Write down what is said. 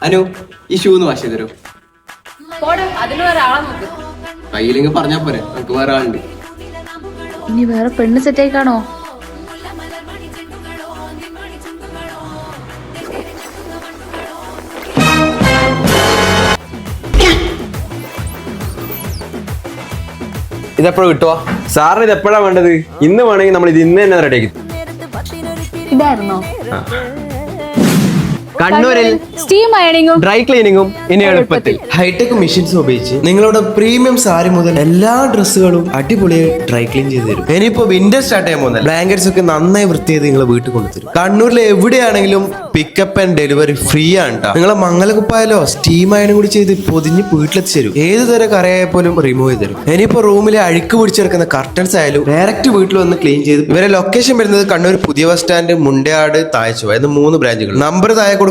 അനു ഈ ഷൂ ഒന്ന് വാഷ് ചെയ്ത് തരോ? കയ്യിലെങ്കിൽ പറഞ്ഞാ പോരെ, നമുക്ക് വേറെ ആളുണ്ട്. ഇനി വേറെ പെണ്ണ് സെറ്റായിക്കാണോ? ഇതെപ്പോഴും കിട്ടുവാ സാറിന്? ഇത് എപ്പോഴാ വേണ്ടത്? ഇന്ന് വേണമെങ്കിൽ നമ്മൾ ഇത് ഇന്ന് തന്നെ റെഡിയാക്കി. ഇതായിരുന്നോ? കണ്ണൂരിൽ സ്റ്റീം അയണിങ്ങും ഡ്രൈ ക്ലീനിങ്ങും ഇനി എളുപ്പത്തിൽ. ഹൈടെക് മെഷീൻസ് ഉപയോഗിച്ച് നിങ്ങളുടെ പ്രീമിയം സാരി മുതൽ എല്ലാ ഡ്രസ്സുകളും അടിപൊളിയായി ഡ്രൈ ക്ലീൻ ചെയ്ത് തരും. ഇനിയിപ്പോ വിന്റർ സ്റ്റാർട്ട് ചെയ്യാൻ പോകുന്നത് ബ്ലാങ്കറ്റ്സ് ഒക്കെ നന്നായി വൃത്തിയായി നിങ്ങളെ വീട്ടിൽ കൊണ്ടുതരും. കണ്ണൂരിലെ എവിടെയാണെങ്കിലും പിക്കപ്പ് ആൻഡ് ഡെലിവറി ഫ്രീ ആണ് ട്ടോ. നിങ്ങളെ മംഗലകുപ്പായാലോ സ്റ്റീം അയണും കൂടി ചെയ്ത് പൊതിഞ്ഞ് വീട്ടിലെത്തി തരും. ഏത് തരം കറയായ പോലും റിമൂവ് ചെയ്ത് തരും. ഇനിയിപ്പോ റൂമിലെ അഴുക്ക് പിടിച്ചെടുക്കുന്ന കർട്ടൻസ് ആയാലും ഡയറക്റ്റ് വീട്ടിൽ വന്ന് ക്ലീൻ ചെയ്ത്. ഇവരെ ലൊക്കേഷൻ വരുന്നത് കണ്ണൂർ പുതിയ ബസ് സ്റ്റാൻഡ്, മുണ്ടയാട്, താഴ്ച. 3 ബ്രാഞ്ചുകൾ. നമ്പർ താഴെ കൊടുക്കാം.